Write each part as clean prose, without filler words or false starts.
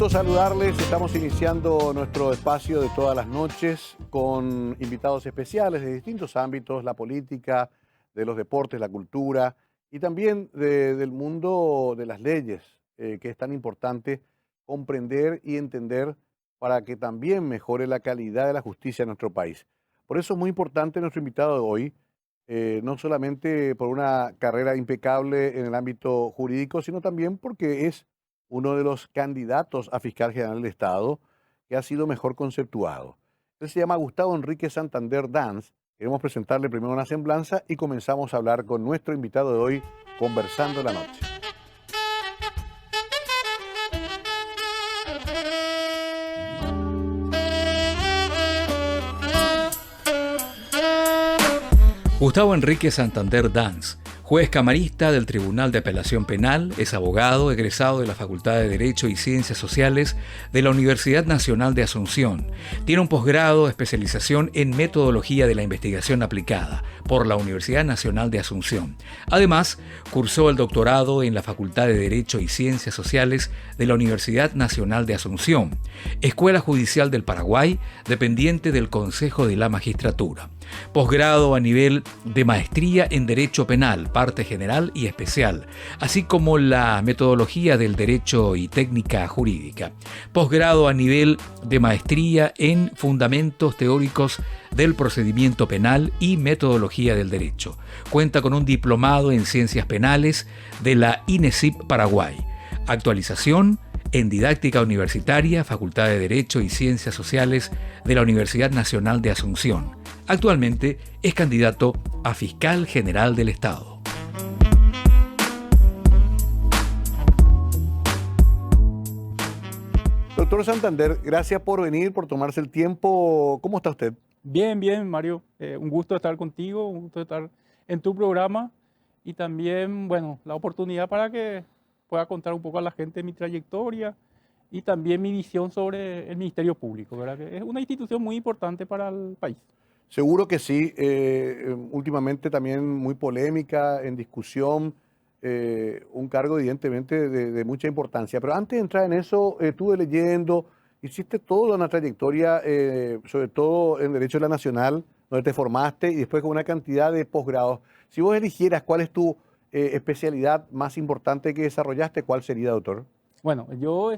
gusto saludarles. Estamos iniciando nuestro espacio de todas las noches con invitados especiales de distintos ámbitos, la política, de los deportes, la cultura y también del mundo de las leyes, que es tan importante comprender y entender para que también mejore la calidad de la justicia en nuestro país. Por eso es muy importante nuestro invitado de hoy, no solamente por una carrera impecable en el ámbito jurídico, sino también porque es uno de los candidatos a fiscal general del Estado que ha sido mejor conceptuado. Él se llama Gustavo Enrique Santander Dans. Queremos presentarle primero una semblanza y comenzamos a hablar con nuestro invitado de hoy, Conversando la Noche. Gustavo Enrique Santander Dans, juez camarista del Tribunal de Apelación Penal, es abogado egresado de la Facultad de Derecho y Ciencias Sociales de la Universidad Nacional de Asunción. Tiene un posgrado de especialización en metodología de la investigación aplicada por la Universidad Nacional de Asunción. Además, cursó el doctorado en la Facultad de Derecho y Ciencias Sociales de la Universidad Nacional de Asunción, Escuela Judicial del Paraguay, dependiente del Consejo de la Magistratura. Posgrado a nivel de maestría en Derecho Penal, parte general y especial, así como la metodología del derecho y técnica jurídica. Posgrado a nivel de maestría en Fundamentos Teóricos del Procedimiento Penal y Metodología del Derecho. Cuenta con un diplomado en Ciencias Penales de la INESIP Paraguay. Actualización en Didáctica Universitaria, Facultad de Derecho y Ciencias Sociales de la Universidad Nacional de Asunción. Actualmente es candidato a Fiscal General del Estado. Doctor Santander, gracias por venir, por tomarse el tiempo. ¿Cómo está usted? Bien, bien, Mario. Un gusto estar contigo, un gusto estar en tu programa y también, bueno, la oportunidad para que pueda contar un poco a la gente mi trayectoria y también mi visión sobre el Ministerio Público, ¿verdad? Que es una institución muy importante para el país. Seguro que sí. Últimamente también muy polémica, en discusión, un cargo evidentemente de mucha importancia. Pero antes de entrar en eso, estuve leyendo, hiciste toda una trayectoria, sobre todo en Derecho de la Nacional, donde te formaste y después con una cantidad de posgrados. Si vos eligieras cuál es tu especialidad más importante que desarrollaste, ¿cuál sería, doctor? Bueno, yo,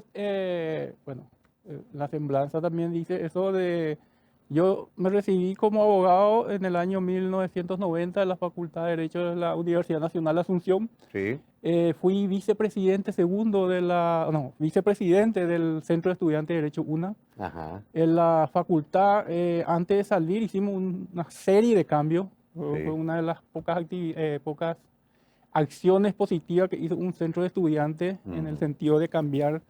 la semblanza también dice eso de... Yo me recibí como abogado en el año 1990 de la Facultad de Derecho de la Universidad Nacional de Asunción. Sí. Fui vicepresidente vicepresidente del Centro de Estudiantes de Derecho UNA. Ajá. En la facultad, antes de salir, hicimos una serie de cambios. Sí. Fue una de las pocas acciones positivas que hizo un centro de estudiantes en el sentido de cambiar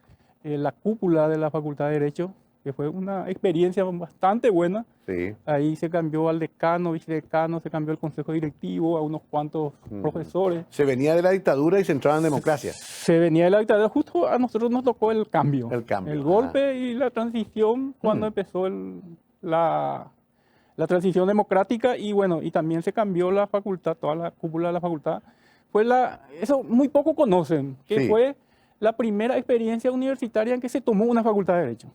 la cúpula de la Facultad de Derecho, que fue una experiencia bastante buena. Sí. Ahí se cambió al decano, vicedecano, se cambió el consejo directivo, a unos cuantos profesores. Se venía de la dictadura y se entraba en democracia. Se venía de la dictadura, justo a nosotros nos tocó el cambio. El cambio. El golpe y la transición cuando empezó la transición democrática y bueno, y también se cambió la facultad, toda la cúpula de la facultad. Eso muy poco conocen, que Sí. fue la primera experiencia universitaria en que se tomó una facultad de Derecho.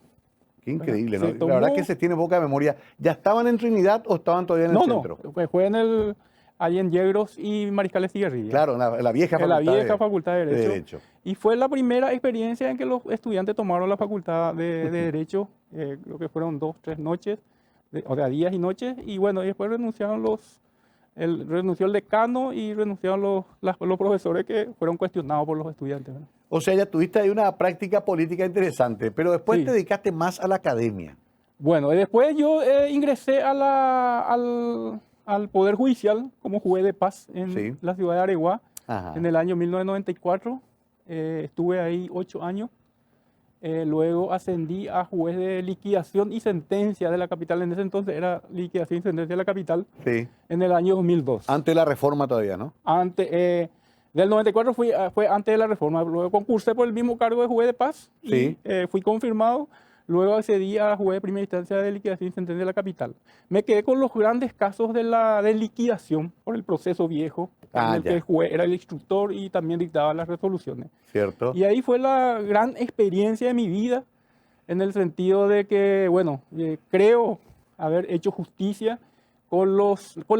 Qué increíble, Se ¿no? La verdad tomó- que se tiene poca memoria. ¿Ya estaban en Trinidad o estaban todavía en el centro? Fue ahí en Yegros y Mariscal Estigarribia. Claro, en la vieja En facultad. la vieja facultad de Derecho. Derecho. Y fue la primera experiencia en que los estudiantes tomaron la facultad de Derecho, creo que fueron 2, 3 noches, días y noches, y bueno, y después renunció el decano y renunciaron los profesores que fueron cuestionados por los estudiantes, ¿verdad? O sea, ya tuviste ahí una práctica política interesante, pero después Sí. te dedicaste más a la academia. Bueno, y después yo ingresé al Poder Judicial como juez de paz en Sí. la ciudad de Areguá Ajá. en el año 1994. Estuve ahí 8 años. Luego ascendí a juez de liquidación y sentencia de la capital. En ese entonces era liquidación y sentencia de la capital Sí. en el año 2002. Antes de la reforma todavía, ¿no? Del 94 fue antes de la reforma. Luego concursé por el mismo cargo de juez de paz Sí. y fui confirmado. Luego accedí a juez de primera instancia de liquidación y sentencia de la capital. Me quedé con los grandes casos de liquidación por el proceso viejo, en el ya. que el juez era el instructor y también dictaba las resoluciones. ¿Cierto? Y ahí fue la gran experiencia de mi vida, en el sentido de que, bueno, creo haber hecho justicia con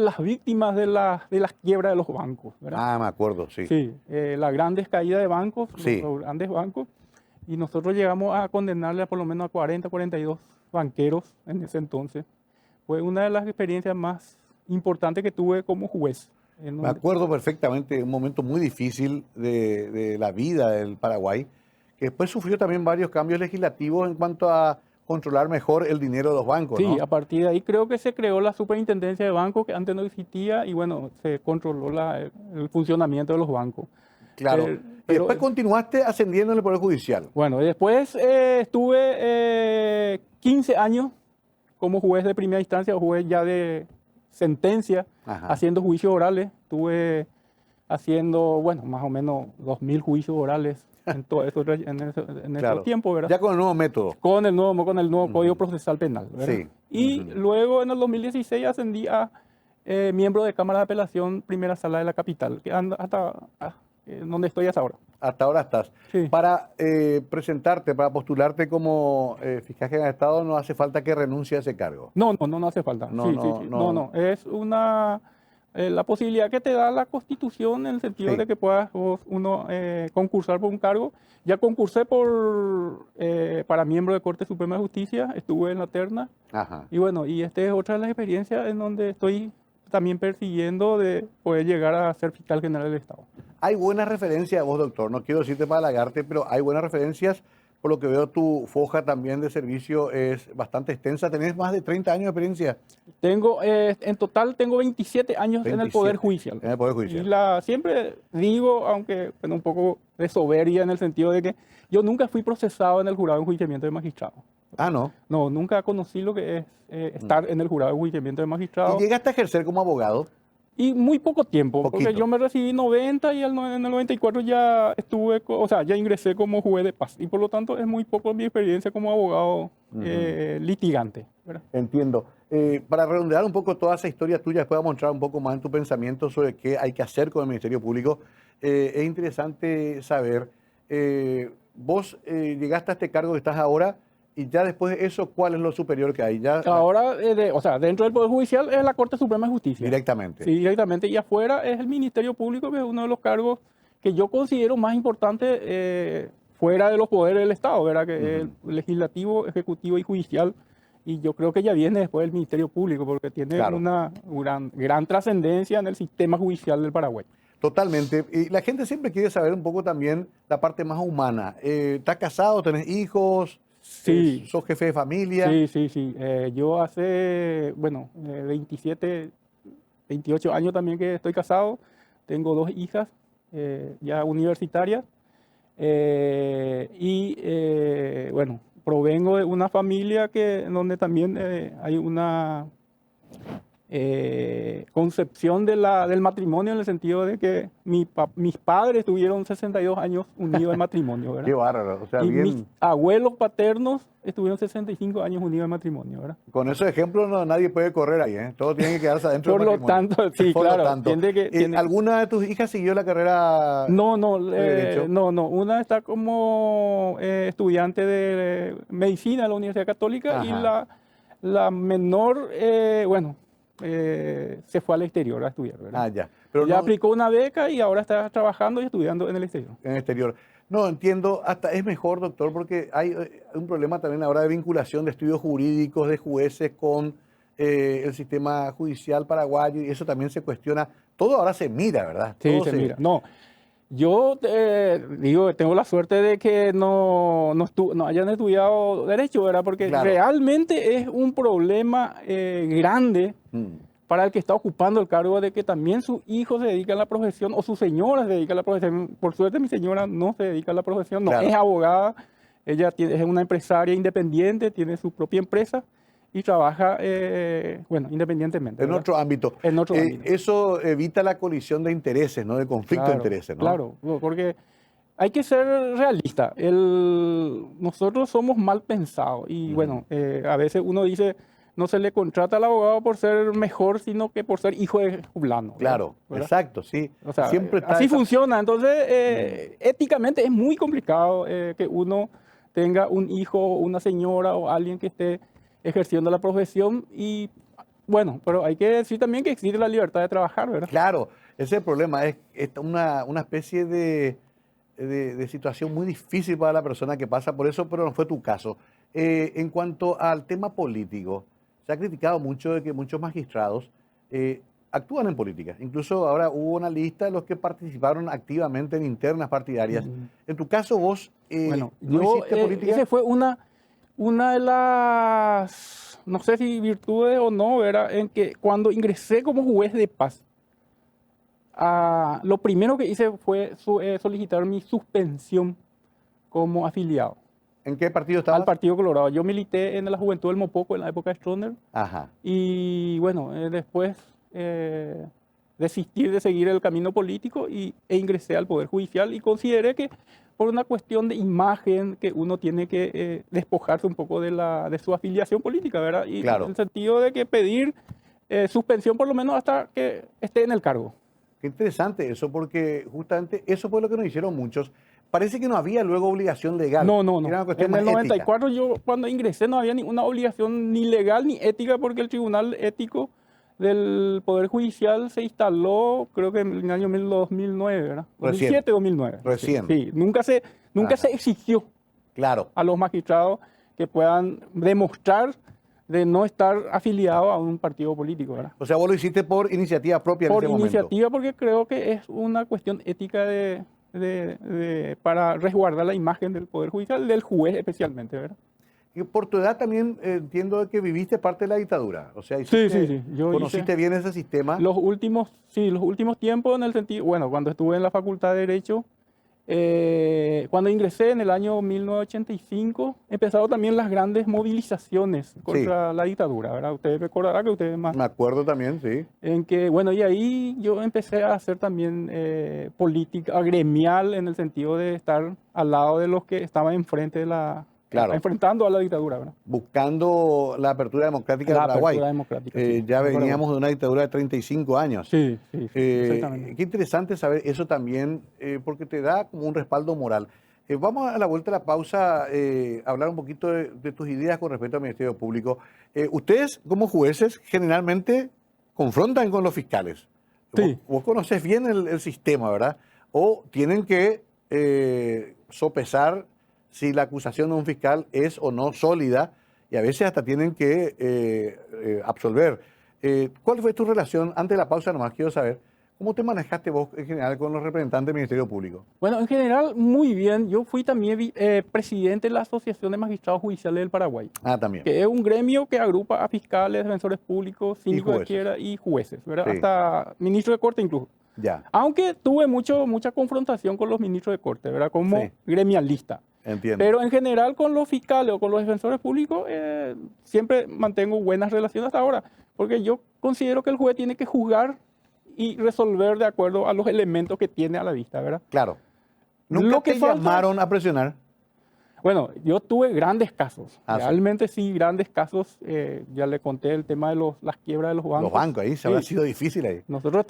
las víctimas de las quiebras de los bancos, ¿verdad? Ah, me acuerdo, sí. Sí, las grandes caídas de bancos, Sí. los grandes bancos, y nosotros llegamos a condenarle a por lo menos a 40, 42 banqueros en ese entonces. Fue una de las experiencias más importantes que tuve como juez. Me acuerdo perfectamente de un momento muy difícil de la vida del Paraguay, que después sufrió también varios cambios legislativos en cuanto a controlar mejor el dinero de los bancos, Sí, ¿no? a partir de ahí creo que se creó la superintendencia de bancos que antes no existía y bueno, se controló el funcionamiento de los bancos. Claro. Y Pero, después continuaste ascendiendo en el Poder Judicial. bueno, después estuve 15 años como juez de primera instancia o juez ya de sentencia, Ajá. haciendo juicios orales. Estuve haciendo, bueno, más o menos 2000 juicios orales en todo eso, en Claro. esos tiempos, ¿verdad? Ya con el nuevo método. Con el nuevo Código Procesal Penal, ¿verdad? Sí. Y luego en el 2016 ascendí a miembro de Cámara de Apelación, Primera Sala de la Capital, que anda hasta donde estoy hasta ahora. Hasta ahora estás. Sí. Para presentarte, para postularte como fiscal general de Estado, no hace falta que renuncie a ese cargo. No hace falta. No, Sí, no, sí, sí. no. No, es la posibilidad que te da la Constitución en el sentido Sí. de que puedas uno concursar por un cargo. Ya concursé para miembro de Corte Suprema de Justicia, estuve en la terna. Ajá. Y bueno, y esta es otra de las experiencias en donde estoy también persiguiendo de poder llegar a ser fiscal general del Estado. Hay buenas referencias, vos, doctor, no quiero decirte para halagarte, pero hay buenas referencias. Por lo que veo, tu foja también de servicio es bastante extensa. Tenés más de 30 años de experiencia En total tengo 27 años en el 27, Poder Judicial. en el Poder Y Judicial. siempre digo, aunque bueno, un poco de soberbia en el sentido de que yo nunca fui procesado en el jurado de enjuiciamiento de magistrado. Ah, no. No, nunca conocí lo que es estar en el jurado de enjuiciamiento de magistrado. ¿Y llegaste a ejercer como abogado? Y muy poco tiempo, Poquito. porque yo me recibí 90 y en el 94 ya ya ingresé como juez de paz. Y por lo tanto es muy poco mi experiencia como abogado litigante, ¿verdad? Entiendo. Para redondear un poco toda esa historia tuya, después vamos a entrar un poco más en tu pensamiento sobre qué hay que hacer con el Ministerio Público. Es interesante saber, vos llegaste a este cargo que estás ahora y ya después de eso, ¿cuál es lo superior que hay? Ya Ahora, dentro del Poder Judicial es la Corte Suprema de Justicia. directamente. Sí, directamente. Y afuera es el Ministerio Público, que es uno de los cargos que yo considero más importantes fuera de los poderes del Estado, ¿verdad? Que es el legislativo, ejecutivo y judicial. Y yo creo que ya viene después del Ministerio Público, porque tiene Claro. una gran trascendencia en el sistema judicial del Paraguay. Totalmente. Y la gente siempre quiere saber un poco también la parte más humana. ¿Estás casado? ¿Tenés hijos? Sí. ¿Sos jefe de familia? Sí. Yo hace, 27, 28 años también que estoy casado. Tengo 2 hijas ya universitarias. Provengo de una familia donde también hay una concepción del matrimonio, en el sentido de que mis padres tuvieron 62 años unidos en matrimonio, ¿verdad? Qué bárbaro. O sea, Y bien, mis abuelos paternos estuvieron 65 años unidos en matrimonio, ¿verdad? con esos ejemplos nadie puede correr ahí, ¿eh? Todo tiene que quedarse adentro Por del lo matrimonio. tanto, sí, Por lo claro. tanto. ¿Alguna de tus hijas siguió la carrera? No, derecho? no. Una está como estudiante de medicina en la Universidad Católica. Y Ajá. la menor, se fue al exterior a estudiar, ¿verdad? Ah, ya. Pero Ya no aplicó una beca y ahora está trabajando y estudiando en el exterior. en el exterior. No, entiendo, hasta es mejor, doctor, porque hay un problema también ahora de vinculación de estudios jurídicos de jueces con el sistema judicial paraguayo, y eso también se cuestiona. Todo ahora se mira, ¿verdad? Sí, Todo se mira. No, yo tengo la suerte de que no hayan estudiado Derecho, ¿verdad? Porque Claro. realmente es un problema grande para el que está ocupando el cargo, de que también su hijo se dedica a la profesión o su señora se dedica a la profesión. Por suerte mi señora no se dedica a la profesión, no Claro. es abogada, ella es una empresaria independiente, tiene su propia empresa y trabaja, independientemente. En ¿verdad? otro ámbito. En otro ámbito. Eso evita la colisión de intereses, ¿no? De conflicto de intereses, ¿no? Claro, porque hay que ser realista. Nosotros somos mal pensados y a veces uno dice, no se le contrata al abogado por ser mejor, sino que por ser hijo de fulano. ¿verdad? Claro, ¿verdad? exacto, sí. O sea, Siempre está así esa- funciona. Entonces, éticamente es muy complicado que uno tenga un hijo o una señora o alguien que esté ejerciendo la profesión. Y bueno, pero hay que decir también que existe la libertad de trabajar, ¿verdad? Claro, ese es el problema, es una especie de situación muy difícil para la persona que pasa por eso, pero no fue tu caso. En cuanto al tema político, se ha criticado mucho de que muchos magistrados actúan en política. Incluso ahora hubo una lista de los que participaron activamente en internas partidarias. En tu caso, vos Bueno, no yo, hiciste política. ese fue una de las, no sé si virtudes o no, era en que cuando ingresé como juez de paz, lo primero que hice fue solicitar mi suspensión como afiliado ¿En qué partido estabas? al Partido Colorado. Yo milité en la Juventud del Mopoco en la época de Stroessner Ajá. y bueno, después desistí de seguir el camino político e ingresé al Poder Judicial y consideré que por una cuestión de imagen que uno tiene que despojarse un poco de su afiliación política, ¿verdad? Y Claro. en el sentido de que pedir suspensión por lo menos hasta que esté en el cargo. Qué interesante eso, porque justamente eso fue lo que nos hicieron muchos. Parece que no había luego obligación legal. No, no, Era una no. cuestión En el más ética. 94 yo cuando ingresé no había ninguna obligación ni legal ni ética porque el Tribunal Ético del Poder Judicial se instaló creo que en el año 2009, ¿verdad? Recién. 2007 2009. Recién. Sí, nunca se exigió Claro. a los magistrados que puedan demostrar de no estar afiliados a un partido político, ¿verdad? O sea, vos lo hiciste por iniciativa propia Por en ese iniciativa, porque creo que es una cuestión ética para resguardar la imagen del Poder Judicial, del juez especialmente, ¿verdad? momento. Y por tu edad también entiendo que viviste parte de la dictadura. O sea, Sí, sí, sí. Yo conociste bien ese sistema. los últimos tiempos en el sentido, bueno, cuando estuve en la Facultad de Derecho, cuando ingresé en el año 1985, empezaron también las grandes movilizaciones contra la dictadura, ¿verdad? Ustedes recordarán que ustedes más. Me acuerdo también, sí. En que, bueno, y ahí yo empecé a hacer también política gremial en el sentido de estar al lado de los que estaban enfrente de Claro. enfrentando a la dictadura, ¿verdad? Buscando la apertura democrática La de Paraguay. apertura democrática, sí. Ya De acuerdo. veníamos de una dictadura de 35 años. Sí, sí, sí, exactamente. Qué interesante saber eso también, porque te da como un respaldo moral. Vamos a la vuelta de la pausa a hablar un poquito de tus ideas con respecto al Ministerio Público. Ustedes, como jueces, generalmente confrontan con los fiscales. Sí. Vos conocés bien el sistema, ¿verdad? O tienen que sopesar si la acusación de un fiscal es o no sólida y a veces hasta tienen que absolver. ¿Cuál fue tu relación? Antes de la pausa nomás quiero saber, ¿cómo te manejaste vos en general con los representantes del Ministerio Público? Bueno, en general, muy bien. Yo fui también presidente de la Asociación de Magistrados Judiciales del Paraguay, Ah, también. que es un gremio que agrupa a fiscales, defensores públicos, síndicos de jueces. quiebra y jueces, ¿verdad? Sí. Hasta ministro de corte incluso. Ya, Aunque tuve mucha confrontación con los ministros de corte, ¿verdad? Como Sí. gremialista. entiendo. Pero en general con los fiscales o con los defensores públicos siempre mantengo buenas relaciones hasta ahora, porque yo considero que el juez tiene que juzgar y resolver de acuerdo a los elementos que tiene a la vista, ¿verdad? Claro. ¿Nunca Lo que te falta- llamaron a presionar? Bueno, yo tuve grandes casos, Ah, sí. realmente sí, grandes casos. Ya le conté el tema de las quiebras de los bancos. Los bancos, ahí se habrá Sí. sido difícil ahí. Nosotros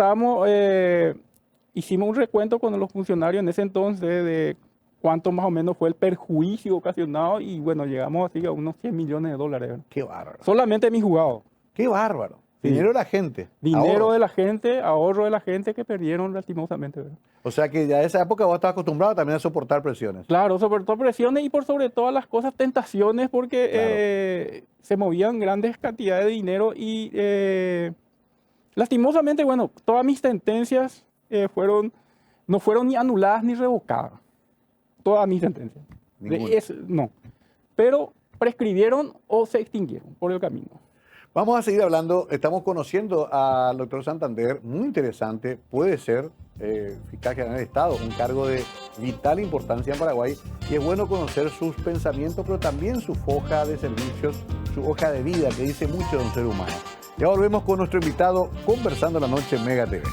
hicimos un recuento con los funcionarios en ese entonces de cuánto más o menos fue el perjuicio ocasionado y bueno, llegamos así a unos 100 millones de dólares, ¿verdad? Qué bárbaro. Solamente mis jugados. Qué bárbaro. Sí. Dinero de la gente. Dinero ahorro. de la gente, ahorro de la gente que perdieron lastimosamente, ¿verdad? O sea que ya en esa época vos estabas acostumbrado también a soportar presiones. Claro, sobre todo presiones y por sobre todas las cosas tentaciones porque se movían grandes cantidades de dinero y lastimosamente, bueno, todas mis sentencias no fueron ni anuladas ni revocadas. Todas mis sentencias. Ninguna. No. Pero prescribieron o se extinguieron por el camino. Vamos a seguir hablando. Estamos conociendo al doctor Santander, muy interesante. Puede ser fiscal general del Estado, un cargo de vital importancia en Paraguay. Y es bueno conocer sus pensamientos, pero también su hoja de servicios, su hoja de vida, que dice mucho de un ser humano. Ya volvemos con nuestro invitado conversando la noche en Mega TV.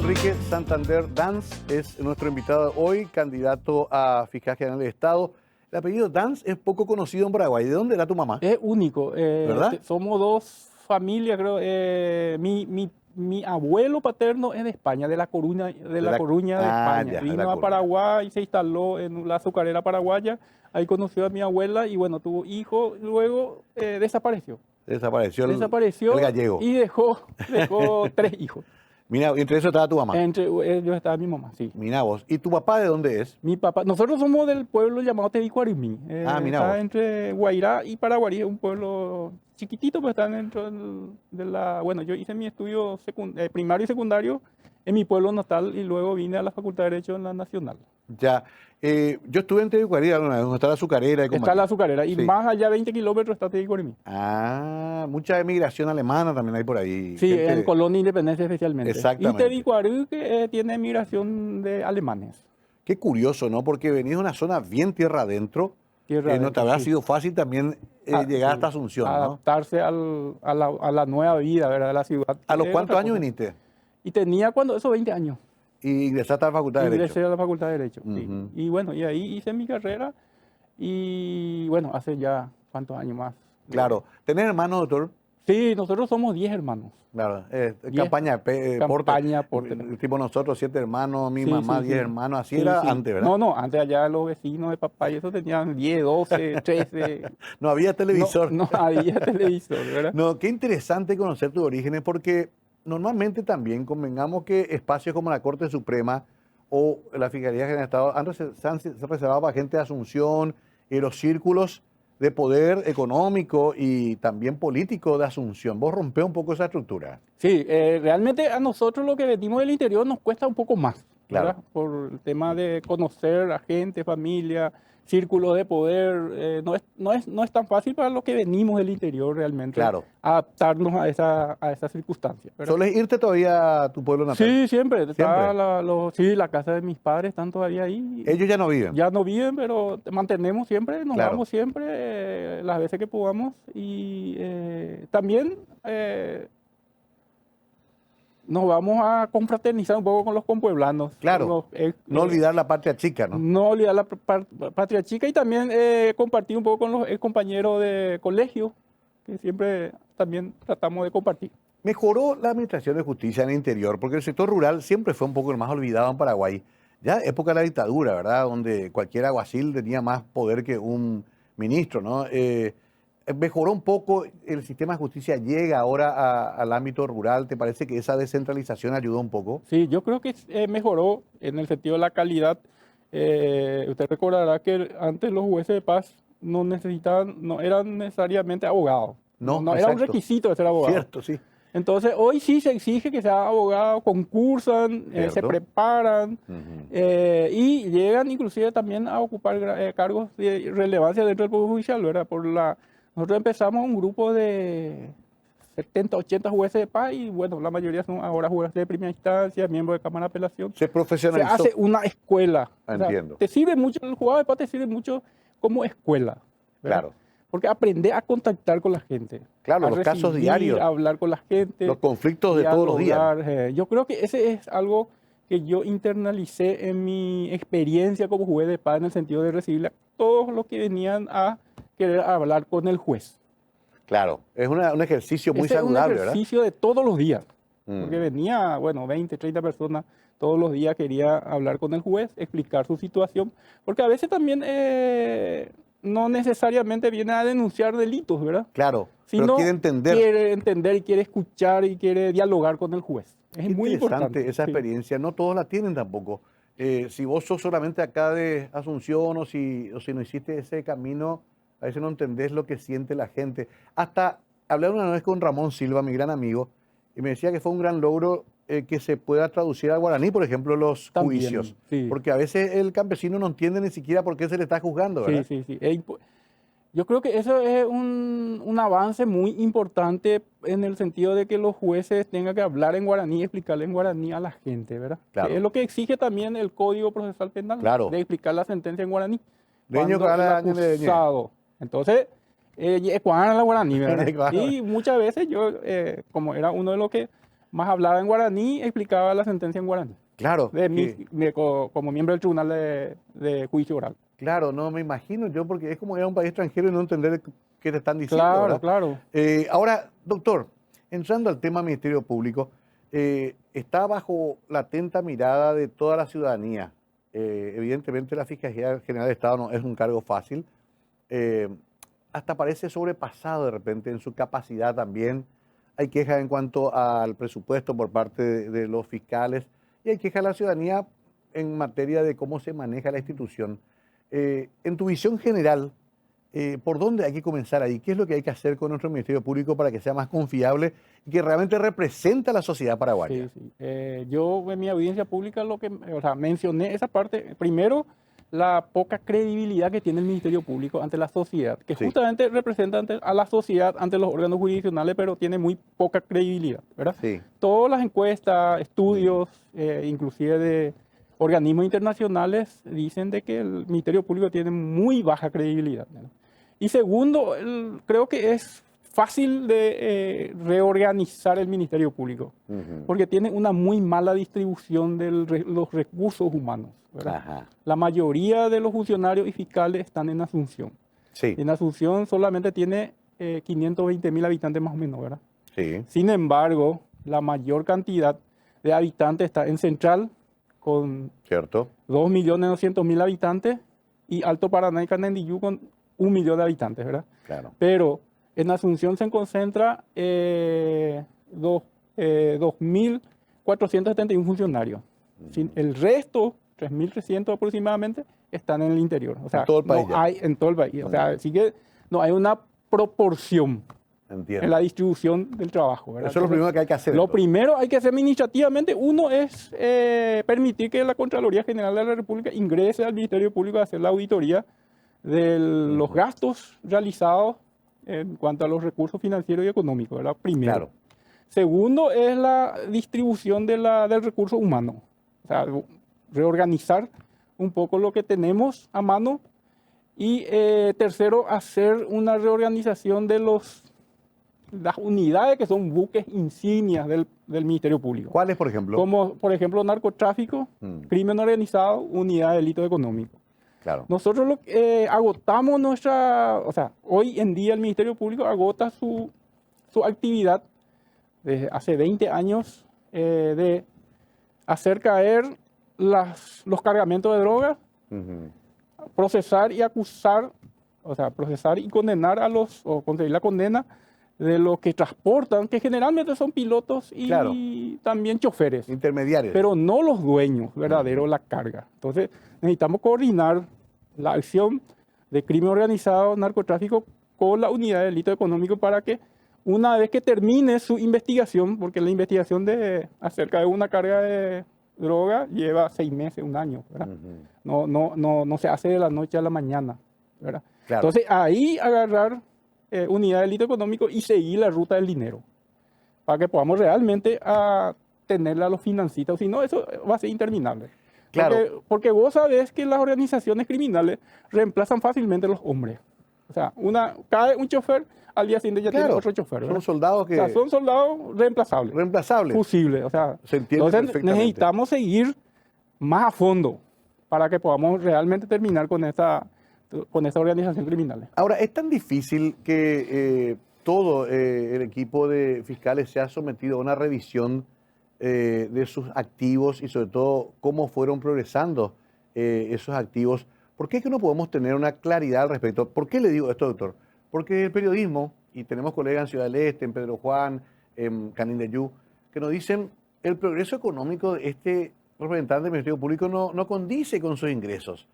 Enrique Santander Dance es nuestro invitado de hoy, candidato a fiscal general del Estado. El apellido Dance es poco conocido en Paraguay. ¿De dónde era tu mamá? Es único. ¿Verdad? Somos dos familias, creo. Mi abuelo paterno es de España, de La Coruña, de España. Ya, de La Vino a Coruña. Paraguay y se instaló en la azucarera paraguaya. Ahí conoció a mi abuela y bueno, tuvo hijo, luego desapareció. Desapareció Desapareció el gallego. y dejó 3 hijos. Mira, entre eso estaba tu mamá. Entre ellos estaba mi mamá, sí. Mira vos. ¿Y tu papá de dónde es? Mi papá, nosotros somos del pueblo llamado Tebicuarimí. Mira Está vos. entre Guairá y Paraguarí, es un pueblo chiquitito, pero está dentro de la... Bueno, yo hice mi estudio primario y secundario en mi pueblo natal y luego vine a la Facultad de Derecho en la Nacional. Ya. Yo estuve en Tebicuarí, donde está la azucarera. Está la azucarera y Sí. más allá 20 kilómetros está Tebicuarimí. Mucha emigración alemana también hay por ahí. Sí, Gente en Colonia Independencia especialmente. Exactamente. Y Tebicuarí que tiene migración de alemanes. Qué curioso, ¿no? Porque venís de una zona bien tierra adentro. Tierra No te adentro, habrá sí. sido fácil también llegar Sí, hasta Asunción, ¿no? adaptarse a la nueva vida, ¿verdad? De la ciudad. ¿A los Es cuántos otra años cosa. viniste? Y tenía esos 20 años. Y ingresaste a la Facultad de Derecho. Ingresé a la Facultad de Derecho. Sí. Ujú. Y bueno, y ahí hice mi carrera y bueno, hace ya cuántos años más. Claro. ¿Tenés hermanos, doctor? Sí, nosotros somos 10 hermanos. Claro. 10. Campaña, Campaña, porte. Tipo nosotros, 7 hermanos, mi Sí, mamá, sí, 10 sí. hermanos. Así Sí, era sí. antes, ¿verdad? No, antes allá los vecinos de papá y eso tenían 10, 12, 13. No había televisor. No había televisor, ¿verdad? No, qué interesante conocer tus orígenes porque normalmente también convengamos que espacios como la Corte Suprema o la Fiscalía General de Estado se han reservado para gente de Asunción y los círculos de poder económico y también político de Asunción. Vos rompés un poco esa estructura. Sí, realmente a nosotros lo que venimos del interior nos cuesta un poco más, ¿verdad? Claro. Por el tema de conocer a gente, familia, círculos de poder. No es tan fácil para los que venimos del interior realmente Claro. adaptarnos a esa circunstancia, ¿verdad? ¿Solés irte todavía a tu pueblo natal? Sí, siempre. ¿Siempre? Sí, la casa de mis padres están todavía ahí. Ellos ya no viven. Ya no viven, pero mantenemos siempre, nos Claro. vamos siempre las veces que podamos. Y también nos vamos a confraternizar un poco con los compueblanos. Claro. No olvidar la patria chica, ¿no? No olvidar la patria chica y también compartir un poco con los compañeros de colegio, que siempre también tratamos de compartir. Mejoró la administración de justicia en el interior, porque el sector rural siempre fue un poco el más olvidado en Paraguay. Ya época de la dictadura, ¿verdad? Donde cualquier alguacil tenía más poder que un ministro, ¿no? Mejoró un poco el sistema de justicia, llega ahora al ámbito rural. ¿Te parece que esa descentralización ayudó un poco? Sí, yo creo que mejoró en el sentido de la calidad. Usted recordará que antes los jueces de paz no eran necesariamente abogados. No, era un exacto. requisito de ser abogado. Cierto, sí. Entonces, hoy sí se exige que sea abogado, concursan, se Cierto. preparan Ujú. y llegan inclusive también a ocupar cargos de relevancia dentro del Poder Judicial, ¿verdad? Nosotros empezamos un grupo de 70, 80 jueces de paz y bueno, la mayoría son ahora jueces de primera instancia, miembros de Cámara de Apelación. Se Se profesionalizó. hace una escuela. O sea, Entiendo. te sirve mucho, el juzgado de paz te sirve mucho como escuela, ¿verdad? Claro. Porque aprender a contactar con la gente. Claro, a los casos recibir, diarios. a hablar con la gente. Los conflictos de todos los días. dialogar. Yo creo que ese es algo que yo internalicé en mi experiencia como juez de paz en el sentido de recibir a todos los que venían a querer hablar con el juez. Claro, es un ejercicio muy Ese es saludable, un ¿verdad? ejercicio de todos los días. Mm. Porque venía, bueno, 20, 30 personas todos los días quería hablar con el juez, explicar su situación. Porque a veces también no necesariamente viene a denunciar delitos, ¿verdad? Claro, Sino pero quiere entender. Quiere entender y quiere escuchar y quiere dialogar con el juez. Es muy importante. Esa sí. experiencia, no todos la tienen tampoco. Si vos sos solamente acá de Asunción o si no hiciste ese camino, a veces no entendés lo que siente la gente. Hasta hablé una vez con Ramón Silva, mi gran amigo, y me decía que fue un gran logro que se pueda traducir al guaraní, por ejemplo, los También, juicios. sí. Porque a veces el campesino no entiende ni siquiera por qué se le está juzgando, ¿verdad? Sí, sí, sí. Yo creo que eso es un avance muy importante en el sentido de que los jueces tengan que hablar en guaraní y explicarle en guaraní a la gente, ¿verdad? Claro. Que es lo que exige también el Código Procesal Penal, Claro. de explicar la sentencia en guaraní. Deño Cuando que el habla año de deñe. acusado. Entonces, es la guaraní, ¿verdad? Claro. Y muchas veces yo, como era uno de los que más hablaba en guaraní, explicaba la sentencia en guaraní. Claro, Como miembro del Tribunal de Juicio Oral. claro, no me imagino yo, porque es como ir a un país extranjero y no entender qué te están diciendo, Claro, ¿verdad? claro. Ahora, doctor, entrando al tema Ministerio Público, está bajo la atenta mirada de toda la ciudadanía. Evidentemente la Fiscalía General del Estado no es un cargo fácil. Hasta parece sobrepasado de repente en su capacidad también. Hay quejas en cuanto al presupuesto por parte de los fiscales y hay quejas de la ciudadanía en materia de cómo se maneja la institución. En tu visión general, ¿por dónde hay que comenzar ahí? ¿Qué es lo que hay que hacer con nuestro Ministerio Público para que sea más confiable y que realmente represente a la sociedad paraguaya? Sí, sí. Yo en mi audiencia pública mencioné esa parte. Primero, la poca credibilidad que tiene el Ministerio Público ante la sociedad, que Sí. justamente representa a la sociedad ante los órganos jurisdiccionales, pero tiene muy poca credibilidad, ¿verdad? Sí. Todas las encuestas, estudios, inclusive de organismos internacionales, dicen de que el Ministerio Público tiene muy baja credibilidad, ¿verdad? Y segundo, creo que es fácil de reorganizar el Ministerio Público, porque tiene una muy mala distribución de los recursos humanos, ¿verdad? Ajá. La mayoría de los funcionarios y fiscales están en Asunción. Sí. En Asunción solamente tiene 520.000 habitantes más o menos, ¿verdad? Sí. Sin embargo, la mayor cantidad de habitantes está en Central, con ¿Cierto? 2.900.000 habitantes, y Alto Paraná y Canendillú con 1 millón de habitantes, ¿verdad? Claro. Pero en Asunción se concentra 2.471 funcionarios. El resto, 3.300 aproximadamente, están en el interior. O sea, En todo el país no ya. hay en todo el país. O sea, sí que no hay una proporción Entiendo. en la distribución del trabajo, ¿verdad? Eso es lo primero que hay que hacer. Lo entonces. primero hay que hacer administrativamente. Uno es permitir que la Contraloría General de la República ingrese al Ministerio Público a hacer la auditoría de los gastos realizados en cuanto a los recursos financieros y económicos, ¿verdad? Primero. Claro. Segundo es la distribución del recurso humano. O sea, reorganizar un poco lo que tenemos a mano. Y tercero, hacer una reorganización de las unidades que son buques insignias del Ministerio Público. ¿Cuáles, por ejemplo? Como, por ejemplo, narcotráfico, crimen organizado, unidad de delito económico. Claro. Nosotros agotamos o sea, hoy en día el Ministerio Público agota su actividad desde hace 20 años de hacer caer los cargamentos de drogas, procesar y acusar, o sea, procesar y condenar o conseguir la condena de los que transportan, que generalmente son pilotos y Claro. también choferes, Intermediarios. pero no los dueños verdaderos de la carga. Entonces, necesitamos coordinar la acción de crimen organizado, narcotráfico, con la unidad de delito económico para que una vez que termine su investigación, porque la investigación acerca de una carga de droga lleva 6 meses, 1 año, ¿verdad? No se hace de la noche a la mañana, ¿verdad? Claro. Entonces, ahí agarrar unidad de delito económico y seguir la ruta del dinero, para que podamos realmente tenerla a los financistas, si no, eso va a ser interminable. Claro. Porque vos sabés que las organizaciones criminales reemplazan fácilmente a los hombres. O sea, cae un chofer, al día siguiente ya tiene otro chofer, ¿verdad? Son soldados que... O sea, son soldados reemplazables. reemplazables. Fusibles. O sea, Se entiende entonces perfectamente. necesitamos seguir más a fondo para que podamos realmente terminar con esta organización criminal. Ahora, es tan difícil que todo el equipo de fiscales sea sometido a una revisión de sus activos y sobre todo cómo fueron progresando esos activos. ¿Por qué es que no podemos tener una claridad al respecto? ¿Por qué le digo esto, doctor? Porque el periodismo, y tenemos colegas en Ciudad del Este, en Pedro Juan, en Canindeyú, que nos dicen el progreso económico de este representante del Ministerio Público no condice con sus ingresos.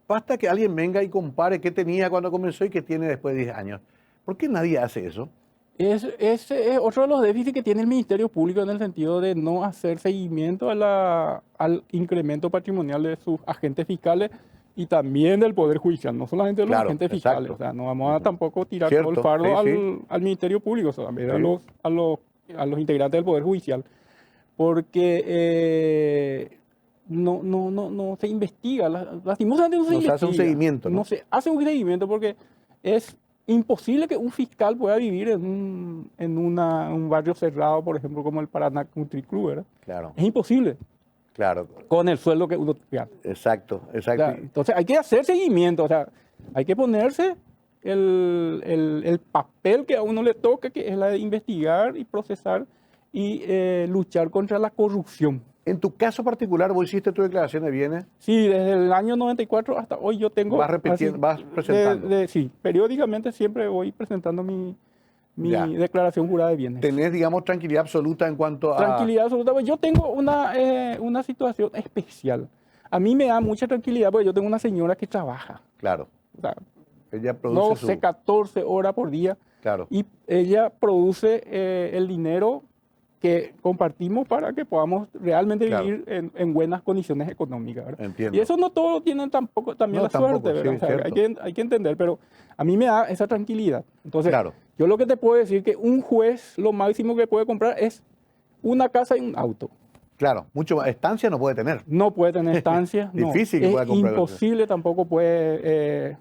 Basta que alguien venga y compare qué tenía cuando comenzó y qué tiene después de 10 años. ¿Por qué nadie hace eso? Ese es otro de los déficits que tiene el Ministerio Público en el sentido de no hacer seguimiento al incremento patrimonial de sus agentes fiscales y también del Poder Judicial, no solamente de los Claro, agentes fiscales. exacto. O sea, no vamos a tampoco tirar Cierto, todo el fardo sí. al Ministerio Público, solamente Sí. a los integrantes del Poder Judicial, porque no se investiga, lastimosamente no se No se investiga. hace un seguimiento, ¿no? No se hace un seguimiento porque es imposible que un fiscal pueda vivir un barrio cerrado, por ejemplo, como el Paraná Country Club, ¿verdad? Claro, Es imposible claro. con el sueldo que uno gana. Exacto, O exacto. sea, entonces hay que hacer seguimiento, o sea, hay que ponerse el papel que a uno le toca, que es la de investigar y procesar y luchar contra la corrupción. En tu caso particular, vos hiciste tu declaración de bienes, Sí, desde el año 94 hasta hoy yo tengo... vas repitiendo, vas presentando. Sí, periódicamente siempre voy presentando mi Ya. declaración jurada de bienes. Tenés, digamos, tranquilidad absoluta en cuanto a... Tranquilidad absoluta. Pues yo tengo una situación especial. A mí me da mucha tranquilidad porque yo tengo una señora que trabaja. Claro, O sea, ella produce 12, 14 horas por día. Claro, Y ella produce el dinero que compartimos para que podamos realmente Claro. vivir en buenas condiciones económicas, ¿verdad? entiendo. Y eso no todos tienen tampoco también No, la tampoco, suerte, ¿verdad? sí, O sea, cierto. hay que entender, pero a mí me da esa tranquilidad. Entonces, Claro. yo lo que te puedo decir que un juez lo máximo que puede comprar es una casa y un auto. Claro, mucho más. Estancia no puede tener. No puede tener estancia. No. Difícil que Es pueda comprar. imposible, tampoco puede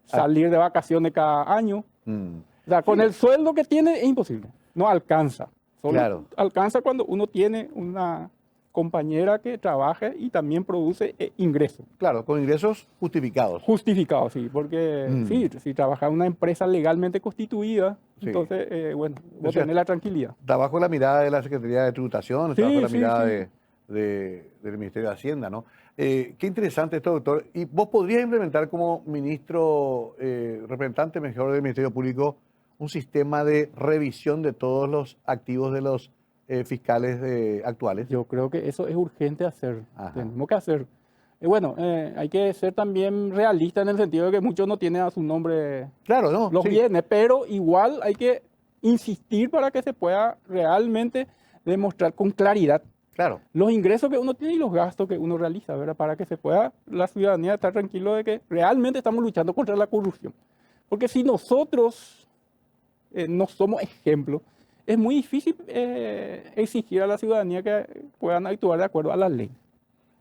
salir de vacaciones cada año. Mm, O sea, con el sueldo que tiene es imposible. No alcanza. Solo Claro. alcanza cuando uno tiene una compañera que trabaje y también produce ingresos. Claro, con ingresos justificados. Justificados, sí. Porque Mm. sí, si trabaja en una empresa legalmente constituida, Sí. entonces, bueno, vos O sea, tenés la tranquilidad. Está bajo la mirada de la Secretaría de Tributación, está Sí, bajo la sí, mirada sí. del Ministerio de Hacienda, ¿no? Qué interesante esto, doctor. ¿Y vos podrías implementar como ministro, representante mejor del Ministerio Público, un sistema de revisión de todos los activos de los fiscales actuales? Yo creo que eso es urgente hacer. Ajá. Tenemos que hacer. Y bueno, hay que ser también realista en el sentido de que muchos no tienen a su nombre Claro, ¿no? los Sí. bienes, pero igual hay que insistir para que se pueda realmente demostrar con claridad Claro, los ingresos que uno tiene y los gastos que uno realiza, ¿verdad? Para que se pueda la ciudadanía estar tranquilo de que realmente estamos luchando contra la corrupción. Porque si nosotros no somos ejemplo, es muy difícil exigir a la ciudadanía que puedan actuar de acuerdo a la ley.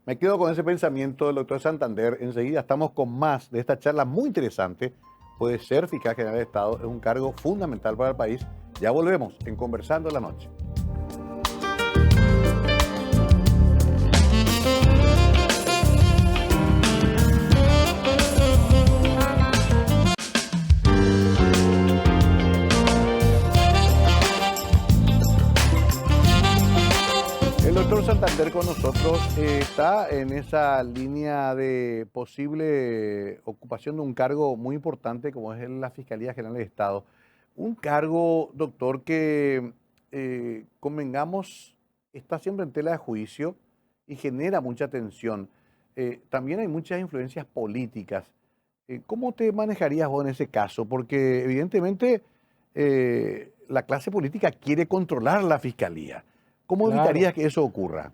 me quedo con ese pensamiento del doctor Santander. Enseguida estamos con más de esta charla muy interesante. Puede ser fiscal general de Estado, es un cargo fundamental para el país. Ya volvemos en Conversando en la Noche. El doctor Santander con nosotros está en esa línea de posible ocupación de un cargo muy importante como es la Fiscalía General de Estado. Un cargo, doctor, que convengamos está siempre en tela de juicio y genera mucha tensión. También hay muchas influencias políticas. ¿Cómo te manejarías vos en ese caso? Porque evidentemente la clase política quiere controlar la Fiscalía. ¿Cómo Claro. evitarías que eso ocurra?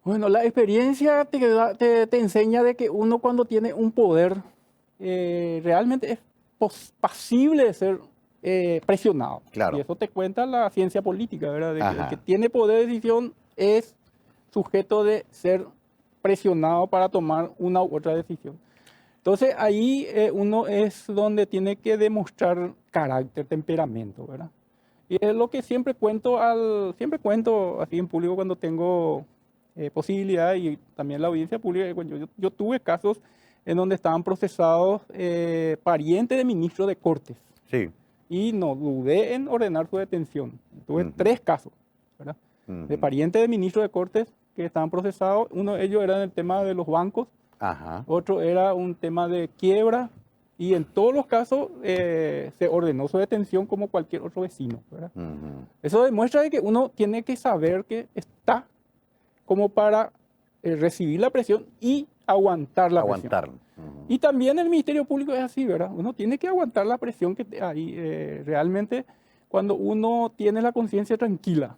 Bueno, la experiencia te enseña de que uno cuando tiene un poder realmente es pasible de ser presionado. Claro. Y eso te cuenta la ciencia política, ¿verdad? De que el Ajá. que tiene poder de decisión es sujeto de ser presionado para tomar una u otra decisión. Entonces ahí uno es donde tiene que demostrar carácter, temperamento, ¿verdad? Y es lo que siempre cuento así en público cuando tengo posibilidad y también la audiencia pública. Bueno, yo tuve casos en donde estaban procesados parientes de ministros de Cortes Sí. y no dudé en ordenar su detención. Tuve Ujú. 3 casos, ¿verdad? De Ujú. parientes de ministros de Cortes que estaban procesados. Uno de ellos era en el tema de los bancos, Ajá. otro era un tema de quiebra. Y en todos los casos se ordenó su detención como cualquier otro vecino, ¿verdad? Ujú. Eso demuestra de que uno tiene que saber que está como para recibir la presión y aguantar la presión. Aguantar. Ujú. Y también el Ministerio Público es así, ¿verdad? Uno tiene que aguantar la presión que hay. Realmente, cuando uno tiene la conciencia tranquila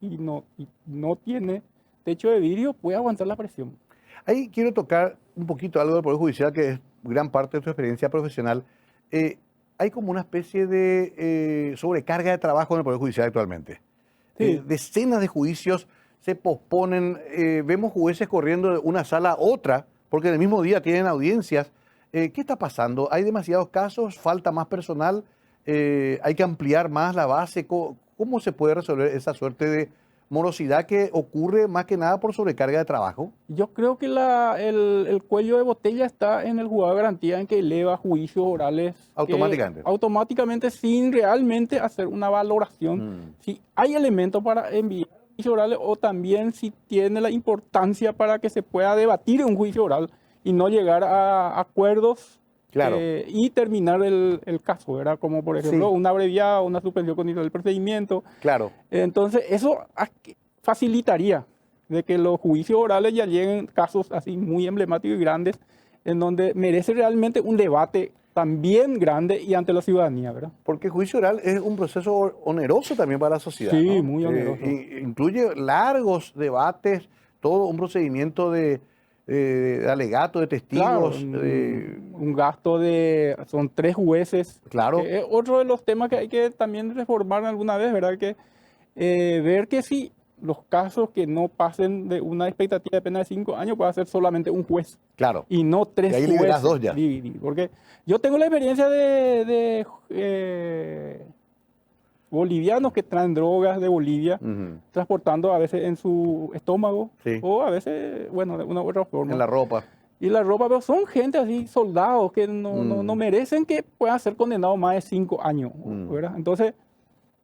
y no tiene techo de vidrio, puede aguantar la presión. Ahí quiero tocar un poquito algo del Poder Judicial, que es gran parte de tu experiencia profesional. Hay como una especie de sobrecarga de trabajo en el Poder Judicial actualmente. Sí. Decenas de juicios se posponen, vemos jueces corriendo de una sala a otra, porque en el mismo día tienen audiencias. ¿qué está pasando? ¿Hay demasiados casos? ¿Falta más personal? ¿Hay que ampliar más la base? ¿Cómo se puede resolver esa suerte de morosidad que ocurre más que nada por sobrecarga de trabajo? Yo creo que el cuello de botella está en el juzgado de garantía, en que eleva juicios orales Automáticamente. automáticamente, sin realmente hacer una valoración. Si hay elementos para enviar juicios orales, o también si tiene la importancia para que se pueda debatir un juicio oral y no llegar a acuerdos. Claro. Y terminar el caso, ¿verdad? Como por ejemplo una abreviada, una suspensión condicional del procedimiento. Claro. Entonces eso facilitaría de que los juicios orales ya lleguen casos así muy emblemáticos y grandes, en donde merece realmente un debate también grande y ante la ciudadanía, ¿verdad? Porque el juicio oral es un proceso oneroso también para la sociedad. Sí, ¿no? muy oneroso. Incluye largos debates, todo un procedimiento de alegato, de testigos. Claro, un gasto son 3 jueces. Claro. Otro de los temas que hay que también reformar alguna vez, ¿verdad? Que ver que si los casos que no pasen de una expectativa de pena de 5 años puede ser solamente un juez. Claro. Y no 3 Y ahí jueces. liberás 2 ya. Porque yo tengo la experiencia de bolivianos que traen drogas de Bolivia, transportando a veces en su estómago, o a veces, bueno, de una u otra forma. En la ropa. Y la ropa, pero son gente así, soldados, que no merecen que puedan ser condenados más de 5 años, ¿verdad? Entonces,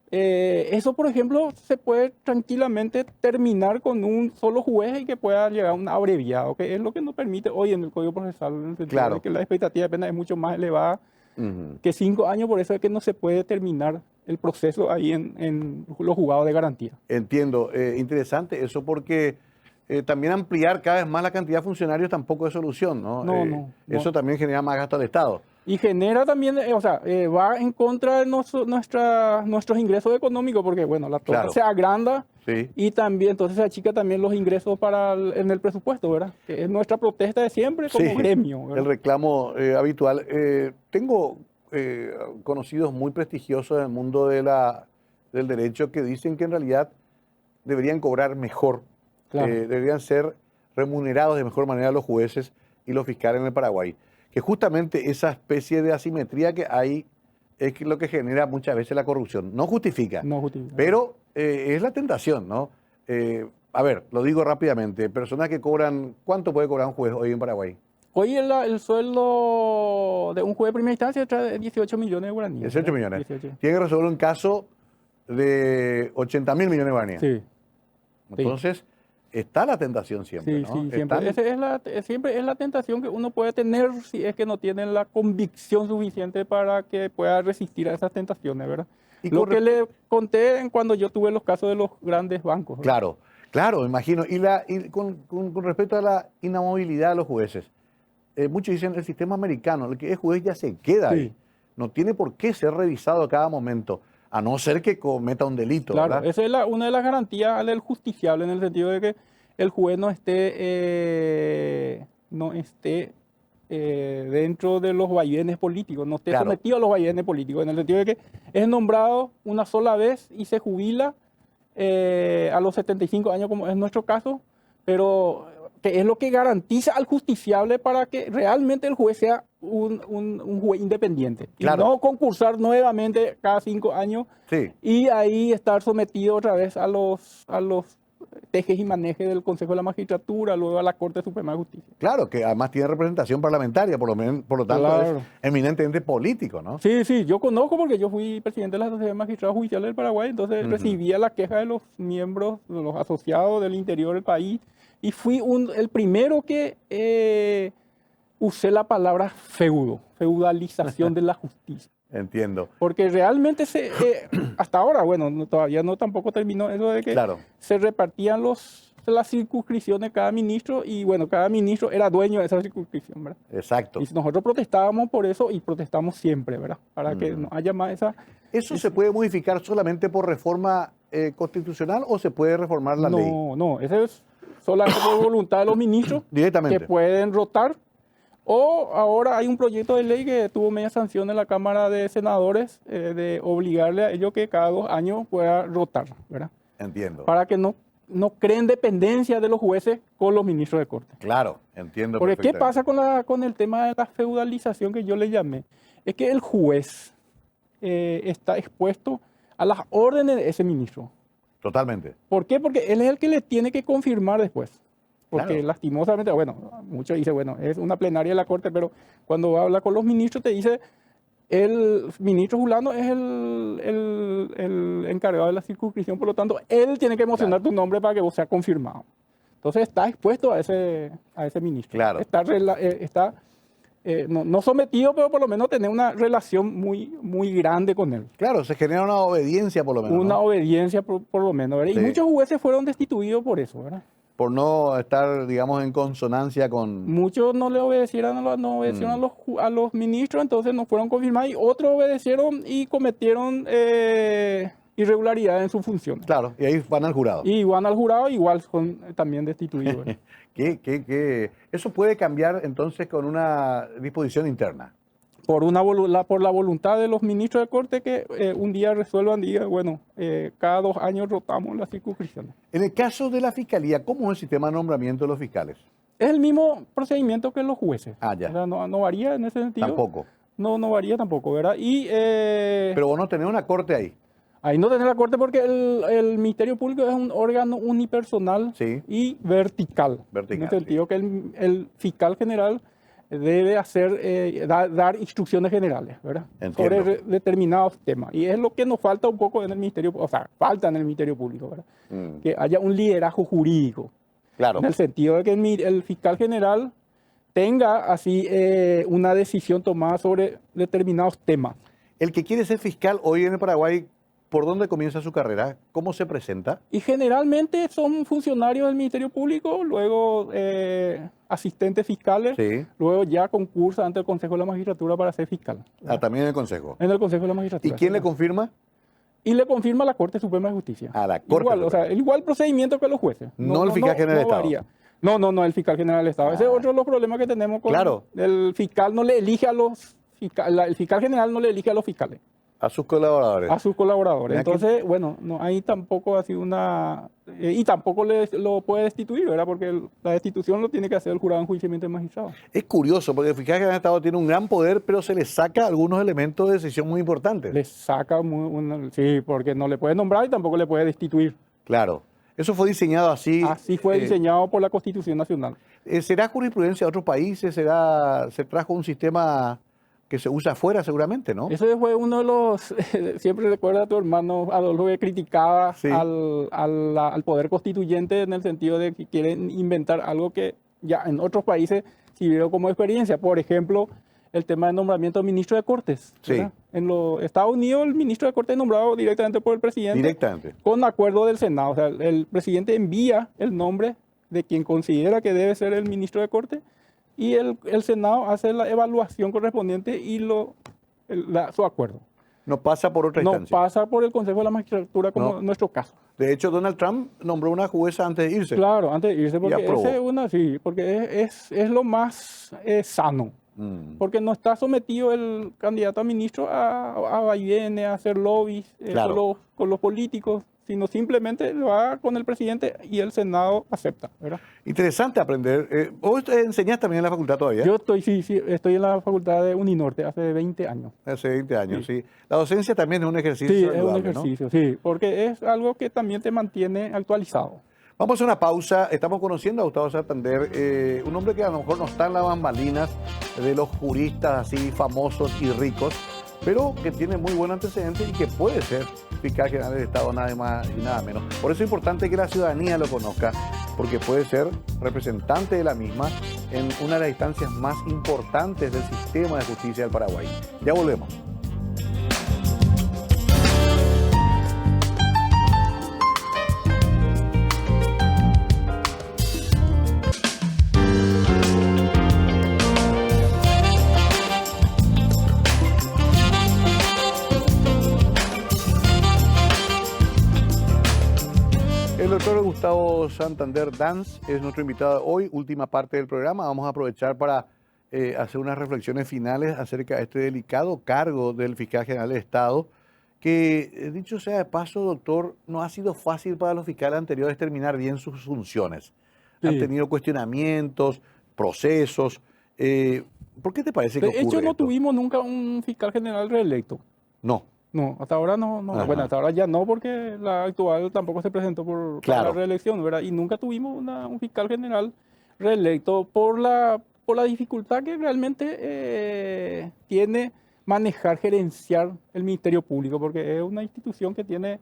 eso, por ejemplo, se puede tranquilamente terminar con un solo juez y que pueda llegar a un abreviado, que es lo que nos permite hoy en el Código Procesal, en el sentido de que la expectativa de pena es mucho más elevada que 5 años, por eso es que no se puede terminar el proceso ahí en los juzgados de garantía. Entiendo. Interesante eso, porque también ampliar cada vez más la cantidad de funcionarios tampoco es solución, ¿no? Eso también genera más gasto al Estado. Y genera también, va en contra de nuestros ingresos económicos, porque, bueno, la torta se agranda y también, entonces se achica también los ingresos en el presupuesto, ¿verdad? Que es nuestra protesta de siempre como gremio, ¿verdad? El reclamo habitual. Tengo conocidos muy prestigiosos en el mundo del derecho que dicen que en realidad deberían cobrar mejor, deberían ser remunerados de mejor manera los jueces y los fiscales en el Paraguay. Que justamente esa especie de asimetría que hay es lo que genera muchas veces la corrupción. No justifica, pero es la tentación, ¿no? A ver, lo digo rápidamente. Personas que cobran, ¿cuánto puede cobrar un juez hoy en Paraguay? Hoy el sueldo de un juez de primera instancia es de 18 millones de guaraníes. 18 millones. 18. Tiene que resolver un caso de 80.000 millones de guaraníes. Sí. Entonces, está la tentación siempre, ¿no? Sí, siempre. Siempre es la tentación que uno puede tener si es que no tiene la convicción suficiente para que pueda resistir a esas tentaciones, ¿verdad? Y lo que le conté cuando yo tuve los casos de los grandes bancos, ¿verdad? Claro, me imagino. Y con respecto a la inamovilidad de los jueces, muchos dicen el sistema americano, el que es juez ya se queda ahí. No tiene por qué ser revisado a cada momento, a no ser que cometa un delito. Claro, ¿verdad? esa es una de las garantías del justiciable, en el sentido de que el juez no esté dentro de los vaivenes políticos, no esté sometido a los vaivenes políticos, en el sentido de que es nombrado una sola vez y se jubila a los 75 años, como es nuestro caso, pero que es lo que garantiza al justiciable para que realmente el juez sea un juez independiente. Y no concursar nuevamente cada 5 años y ahí estar sometido otra vez a los tejes y manejes del Consejo de la Magistratura, luego a la Corte Suprema de Justicia. Claro, que además tiene representación parlamentaria, por lo tanto es eminentemente político, ¿no? Sí, yo conozco porque yo fui presidente de la Sociedad de Magistrados Judiciales del Paraguay, entonces recibía la queja de los miembros, de los asociados del interior del país, y fui el primero que usé la palabra feudalización de la justicia. Entiendo. Porque realmente hasta ahora, bueno, todavía no tampoco terminó eso de que se repartían las circunscripciones de cada ministro y bueno, cada ministro era dueño de esa circunscripción, ¿verdad? Exacto. Y nosotros protestábamos por eso y protestamos siempre, ¿verdad? Para que no haya más esa... ¿Eso se puede modificar solamente por reforma constitucional o se puede reformar la ley? No, eso es solamente por voluntad de los ministros directamente, que pueden rotar. O ahora hay un proyecto de ley que tuvo media sanción en la Cámara de Senadores de obligarle a ellos que cada 2 años pueda rotar, ¿verdad? Entiendo. Para que no no creen dependencia de los jueces con los ministros de corte. Claro, entiendo Porque ¿qué perfectamente. pasa con el tema de la feudalización que yo le llamé? Es que el juez está expuesto a las órdenes de ese ministro. Totalmente. ¿Por qué? Porque él es el que le tiene que confirmar después. Porque Claro. lastimosamente, bueno, muchos dicen, bueno, es una plenaria de la corte, pero cuando habla con los ministros te dice, el ministro Julano es el encargado de la circunscripción, por lo tanto, él tiene que emocionar tu nombre para que vos seas confirmado. Entonces está expuesto a ese ministro. Claro. Está no sometido, pero por lo menos tener una relación muy, muy grande con él. Claro, se genera una obediencia por lo menos, Una ¿no? obediencia por lo menos, ¿verdad? Sí. Y muchos jueces fueron destituidos por eso, ¿verdad? Por no estar, digamos, en consonancia con... Muchos no le obedecieron, no obedecieron a los ministros, entonces no fueron confirmados, y otros obedecieron y cometieron irregularidades en su función. Claro, y ahí van al jurado. Y igual al jurado, igual son también destituidos. ¿verdad? Eso puede cambiar entonces con una disposición interna. Por la voluntad de los ministros de corte que un día resuelvan, digan, bueno, cada 2 años rotamos las circunscripciones. En el caso de la fiscalía, ¿cómo es el sistema de nombramiento de los fiscales? Es el mismo procedimiento que los jueces. Ah, ya. O sea, no varía en ese sentido. Tampoco. No varía tampoco, ¿verdad? Y Pero vos no tenés una corte ahí. ahí no tenés la corte porque el Ministerio Público es un órgano unipersonal Sí. y vertical. Vertical, En el sentido que el fiscal general debe dar instrucciones generales, ¿verdad? Entiendo. Sobre determinados temas. Y es lo que nos falta un poco en el Ministerio, o sea, falta en el Ministerio Público, ¿verdad? Mm, Que haya un liderazgo jurídico. claro. En el sentido de que el fiscal general tenga así una decisión tomada sobre determinados temas. El que quiere ser fiscal hoy en el Paraguay, ¿por dónde comienza su carrera? ¿Cómo se presenta? Y generalmente son funcionarios del Ministerio Público, luego asistentes fiscales, Sí. luego ya concursa ante el Consejo de la Magistratura para ser fiscal. Ah, también en el Consejo. En el Consejo de la ¿Y Magistratura. quién le sí. confirma? Y le confirma la Corte Suprema de Justicia. A la Corte Igual, o Suprema. sea, el igual procedimiento que los jueces. No el fiscal general del Estado. varía. No, el fiscal general del Estado. Ese es Ah. otro de los problemas que tenemos con Claro. el fiscal no le elige a los el fiscal general no le elige a los fiscales, A sus colaboradores. a sus colaboradores. Mira que- Entonces, bueno, no, ahí tampoco ha sido y tampoco lo puede destituir, ¿verdad? Porque la destitución lo tiene que hacer el jurado de enjuiciamiento del magistrado. Es curioso, porque el fiscal general del Estado tiene un gran poder, pero se le saca algunos elementos de decisión muy importantes. Le saca sí, porque no le puede nombrar y tampoco le puede destituir. Claro. Eso fue diseñado así. Así fue diseñado por la Constitución Nacional. ¿Será jurisprudencia de otros países? ¿Se trajo un sistema que se usa afuera seguramente, no? Eso fue uno de los, siempre recuerda a tu hermano Adolfo que criticaba Sí. al poder constituyente en el sentido de que quieren inventar algo que ya en otros países sirvió como experiencia. Por ejemplo, el tema de nombramiento de ministro de Cortes. Sí. ¿verdad? En los Estados Unidos el ministro de Cortes es nombrado directamente por el presidente Directamente. con acuerdo del Senado. O sea, el presidente envía el nombre de quien considera que debe ser el ministro de Cortes y el Senado hace la evaluación correspondiente y su acuerdo. No pasa por otra No instancia. pasa por el Consejo de la Magistratura como No. en nuestro caso. De hecho, Donald Trump nombró una jueza antes de irse. Claro, antes de irse, porque aprobó. porque es lo más sano. Mm, Porque no está sometido el candidato a ministro a vaivenes, a hacer lobbies Claro. con los políticos, sino simplemente lo va con el presidente y el Senado acepta, ¿verdad? Interesante aprender. ¿Vos enseñás también en la facultad todavía? Yo estoy en la facultad de Uninorte hace 20 años. Hace 20 años, sí. La docencia también es un ejercicio Sí, es un saludable, ¿no? ejercicio, sí, porque es algo que también te mantiene actualizado. Vamos a hacer una pausa. Estamos conociendo a Gustavo Santander, un hombre que a lo mejor no está en las bambalinas de los juristas así famosos y ricos, pero que tiene muy buen antecedente y que puede ser fiscal general del Estado, nada más y nada menos. Por eso es importante que la ciudadanía lo conozca, porque puede ser representante de la misma en una de las instancias más importantes del sistema de justicia del Paraguay. Ya volvemos. El doctor Gustavo Santander Dans es nuestro invitado de hoy, última parte del programa. Vamos a aprovechar para hacer unas reflexiones finales acerca de este delicado cargo del fiscal general del Estado que, dicho sea de paso, doctor, no ha sido fácil para los fiscales anteriores terminar bien sus funciones. Han Sí. tenido cuestionamientos, procesos. ¿Por qué te parece que De hecho, ocurre no esto? tuvimos nunca un fiscal general reelecto. No. No, hasta ahora no, no. Bueno, Ajá. hasta ahora ya no, porque la actual tampoco se presentó para la Claro, reelección, ¿verdad? Y nunca tuvimos un fiscal general reelecto por la dificultad que realmente tiene manejar, gerenciar el Ministerio Público, porque es una institución que tiene,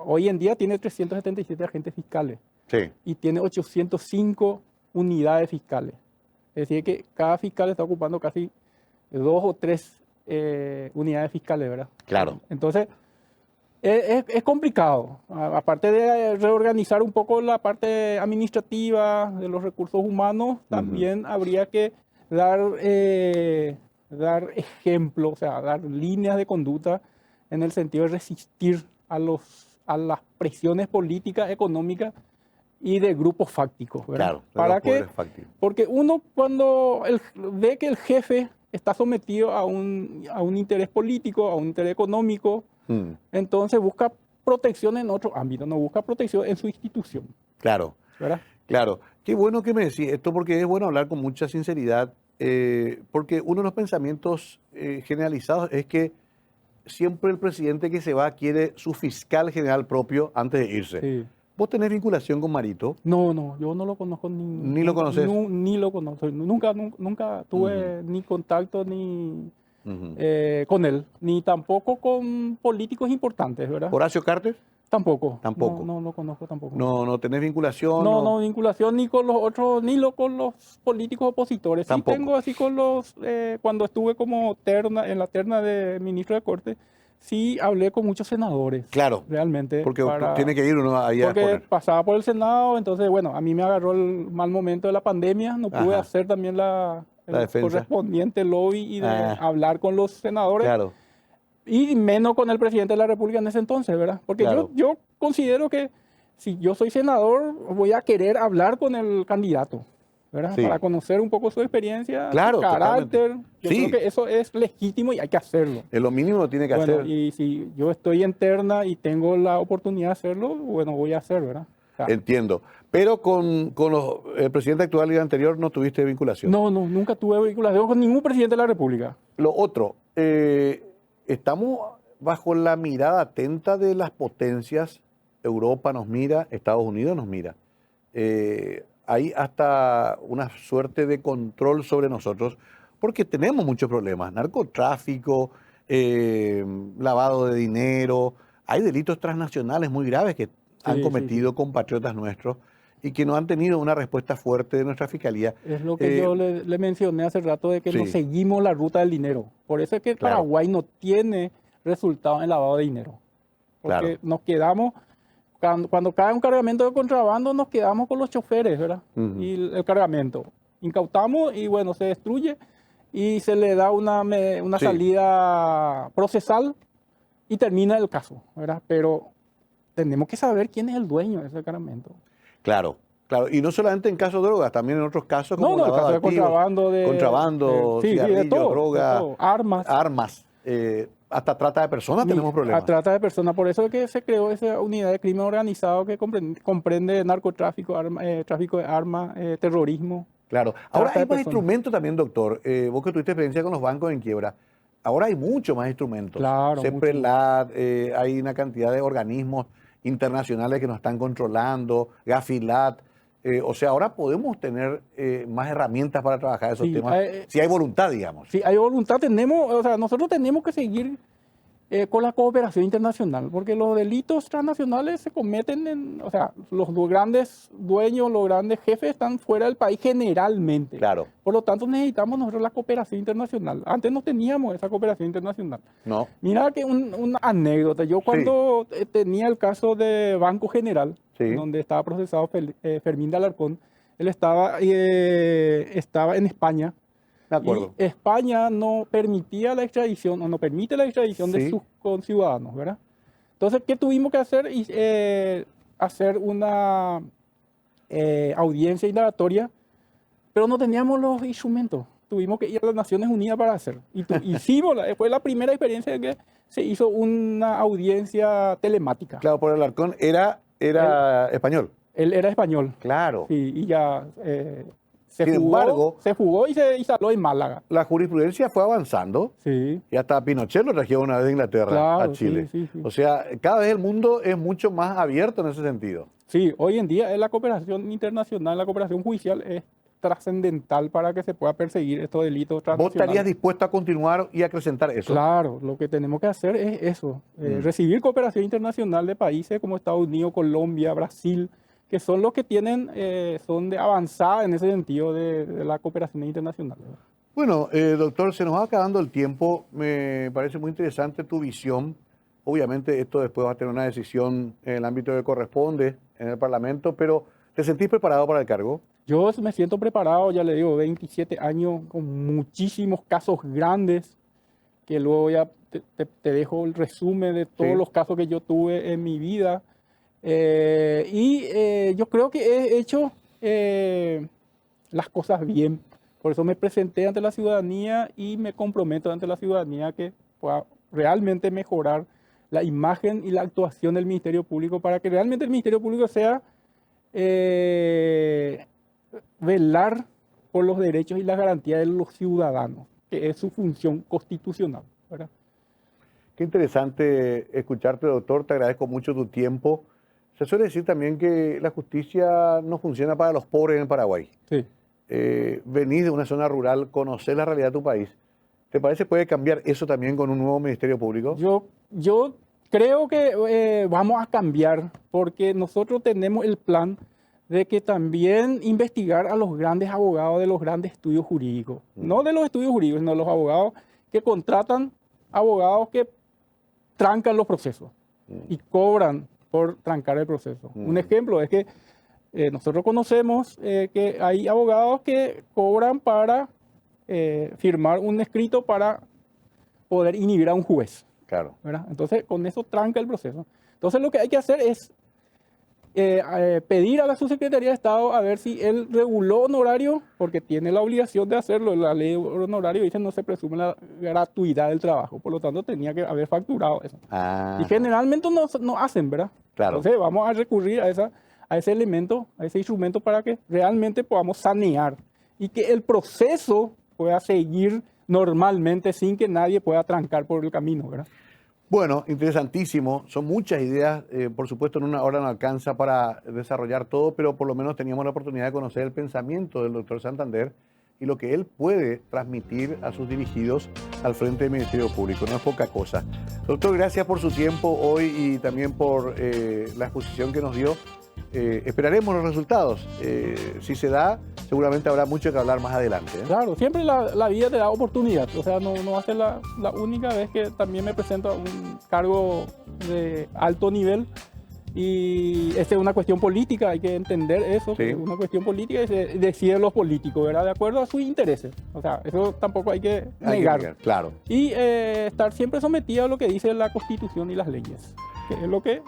hoy en día tiene 377 agentes fiscales sí, y tiene 805 unidades fiscales. Es decir, que cada fiscal está ocupando casi 2 o 3 unidades fiscales, ¿verdad? claro. Entonces, es complicado. Aparte de reorganizar un poco la parte administrativa de los recursos humanos, Ujú. también habría que dar ejemplo, o sea, dar líneas de conducta en el sentido de resistir a las presiones políticas, económicas y de grupos fácticos, ¿verdad? Claro, de los Para que, poderes fácticos. porque uno cuando ve que el jefe está sometido a un interés político, a un interés económico, Mm, entonces busca protección en otro ámbito, no busca protección en su institución, claro. ¿verdad? Claro, qué bueno que me decís esto porque es bueno hablar con mucha sinceridad, porque uno de los pensamientos generalizados es que siempre el presidente que se va quiere su fiscal general propio antes de irse. Sí. ¿Vos tenés vinculación con Marito? No, no, yo no lo conozco Ni lo nunca, conoces. ni lo conozco, nunca Ujú, tuve ni contacto ni ujú. con él, ni tampoco con políticos importantes, ¿verdad? ¿Horacio Cartes? Tampoco, no, Tampoco. no lo conozco tampoco. No, no tenés vinculación, No, no, no, vinculación ni con los otros, con los políticos opositores. Sí tampoco. tengo así cuando estuve como en la terna de ministro de Corte, sí hablé con muchos senadores, Claro, realmente, porque tiene que ir uno ahí a porque exponer. pasaba por el Senado, entonces, bueno, a mí me agarró el mal momento de la pandemia, no pude Ajá, hacer también la el defensa. correspondiente lobby y de Ah, hablar con los senadores, claro, y menos con el presidente de la República en ese entonces, ¿verdad? Porque yo, claro. yo considero que si yo soy senador, voy a querer hablar con el candidato, ¿verdad? Para Sí, conocer un poco su experiencia, su claro, totalmente. carácter. Yo creo Sí, que eso es legítimo y hay que hacerlo. es lo mínimo que tiene que Bueno, hacer. y si yo estoy en terna y tengo la oportunidad de hacerlo, bueno, voy a hacer, ¿verdad? O sea, Entiendo. Pero con el presidente actual y el anterior no tuviste vinculación. no, no, nunca tuve vinculación con ningún presidente de la República. Lo otro, estamos bajo la mirada atenta de las potencias. Europa nos mira, Estados Unidos nos mira. Hay hasta una suerte de control sobre nosotros porque tenemos muchos problemas. Narcotráfico, lavado de dinero. Hay delitos transnacionales muy graves que han Sí, sí, sí. cometido compatriotas nuestros y que no han tenido una respuesta fuerte de nuestra fiscalía. Es lo que Eh, yo le mencioné hace rato de que no sí, seguimos la ruta del dinero. Por eso es que claro, Paraguay no tiene resultados en lavado de dinero. claro. Porque nos quedamos, cuando cae un cargamento de contrabando, nos quedamos con los choferes, ¿verdad? Ujú. Y el cargamento. Incautamos y bueno, se destruye y se le da una Sí, salida procesal y termina el caso, ¿verdad? Pero tenemos que saber quién es el dueño de ese cargamento. claro, claro. Y no solamente en casos de drogas, también en otros casos No, como no, el lavado caso de de activos, contrabando, contrabando, sí, sí, de cigarrillos, todo, de droga, todo. Armas, armas, hasta trata de personas tenemos a problemas. trata de personas. Por eso es que se creó esa unidad de crimen organizado que comprende narcotráfico, tráfico de armas, terrorismo, Claro. Ahora trata hay de más personas. instrumentos también, doctor. Vos que tuviste experiencia con los bancos en quiebra. Ahora hay muchos más instrumentos. Claro, mucho más. CEPRELAT, hay una cantidad de organismos internacionales que nos están controlando, GAFILAT. O sea, ahora podemos tener más herramientas para trabajar esos Sí, temas, si hay voluntad, digamos. si hay voluntad, o sea, nosotros tenemos que seguir con la cooperación internacional, porque los delitos transnacionales se cometen o sea, los grandes dueños, los grandes jefes están fuera del país generalmente. Claro, Por lo tanto, necesitamos nosotros la cooperación internacional. Antes no teníamos esa cooperación internacional. ¿no? Mira que una anécdota. Yo Sí, cuando tenía el caso de Banco General, sí, donde estaba procesado Fermín de Alarcón, él estaba en España me y acuerdo. España no permitía la extradición o no permite la extradición de Sí, sus conciudadanos, ¿verdad? Entonces, ¿qué tuvimos que hacer? Hacer una audiencia indagatoria, pero no teníamos los instrumentos. tuvimos que ir a las Naciones Unidas para hacer. Y hicimos, fue la primera experiencia en que se hizo una audiencia telemática. Claro, por Alarcón era español. Él era español. Claro. Sí, y ya Sin embargo, se jugó y se instaló en Málaga. la jurisprudencia fue avanzando Sí, y hasta Pinochet lo trajeron una vez de Inglaterra claro, a Chile. sí. O sea, cada vez el mundo es mucho más abierto en ese sentido. Sí, hoy en día la cooperación internacional, la cooperación judicial es trascendental para que se pueda perseguir estos delitos ¿Vos transnacionales. estarías dispuesto a continuar y acrecentar eso? Claro, lo que tenemos que hacer es eso, recibir cooperación internacional de países como Estados Unidos, Colombia, Brasil, que son los que tienen, son de avanzada en ese sentido de la cooperación internacional. Bueno, doctor, se nos va acabando el tiempo. Me parece muy interesante tu visión. Obviamente esto después va a tener una decisión en el ámbito que corresponde en el Parlamento, pero ¿te sentís preparado para el cargo? Yo me siento preparado, ya le digo, 27 años con muchísimos casos grandes, que luego ya te dejo el resumen de todos Sí. los casos que yo tuve en mi vida. Yo creo que he hecho las cosas bien. Por eso me presenté ante la ciudadanía y me comprometo ante la ciudadanía que pueda realmente mejorar la imagen y la actuación del Ministerio Público para que realmente el Ministerio Público sea velar por los derechos y las garantías de los ciudadanos, que es su función constitucional, ¿verdad? Qué interesante escucharte, doctor. Te agradezco mucho tu tiempo. Se suele decir también que la justicia no funciona para los pobres en Paraguay. Sí. Venís de una zona rural, conocés la realidad de tu país. ¿Te parece que puede cambiar eso también con un nuevo Ministerio Público? Yo creo que vamos a cambiar porque nosotros tenemos el plan de que también investigar a los grandes abogados de los grandes estudios jurídicos. No de los estudios jurídicos, sino de los abogados que contratan abogados que trancan los procesos y cobran por trancar el proceso. Un ejemplo es que nosotros conocemos que hay abogados que cobran para firmar un escrito para poder inhibir a un juez, Claro. ¿verdad? Entonces, con eso tranca el proceso. Entonces, lo que hay que hacer es pedir a la Subsecretaría de Estado a ver si él reguló honorario, porque tiene la obligación de hacerlo. La ley de honorario dice no se presume la gratuidad del trabajo, por lo tanto tenía que haber facturado eso. Ah, Y generalmente no hacen, ¿verdad? Claro. Entonces vamos a recurrir a ese elemento, a ese instrumento para que realmente podamos sanear y que el proceso pueda seguir normalmente sin que nadie pueda trancar por el camino, ¿verdad? Bueno, interesantísimo. Son muchas ideas. Por supuesto, en una hora no alcanza para desarrollar todo, pero por lo menos teníamos la oportunidad de conocer el pensamiento del doctor Santander y lo que él puede transmitir a sus dirigidos al frente del Ministerio Público. No es poca cosa. Doctor, gracias por su tiempo hoy y también por la exposición que nos dio. Esperaremos los resultados. Si se da, seguramente habrá mucho que hablar más adelante. Claro, siempre la vida te da oportunidad. O sea, no va a ser la única vez que también me presento a un cargo de alto nivel. Y esta es una cuestión política, hay que entender eso, Sí. que es una cuestión política y se deciden los políticos, ¿verdad? De acuerdo a sus intereses. O sea, eso tampoco hay que negar. Claro. Y estar siempre sometido a lo que dice la Constitución y las leyes, que es lo que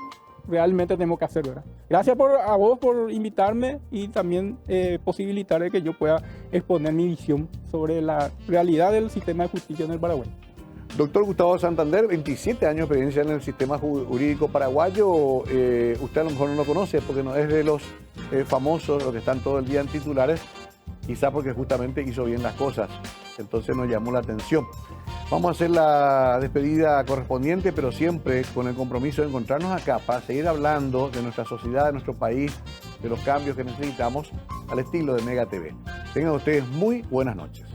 realmente tenemos que hacer, ¿verdad? Gracias a vos por invitarme y también posibilitar de que yo pueda exponer mi visión sobre la realidad del sistema de justicia en el Paraguay. Doctor Gustavo Santander, 27 años de experiencia en el sistema jurídico paraguayo. Usted a lo mejor no lo conoce porque no es de los famosos, los que están todo el día en titulares, quizá porque justamente hizo bien las cosas. Entonces nos llamó la atención. Vamos a hacer la despedida correspondiente, pero siempre con el compromiso de encontrarnos acá para seguir hablando de nuestra sociedad, de nuestro país, de los cambios que necesitamos al estilo de Mega TV. Tengan ustedes muy buenas noches.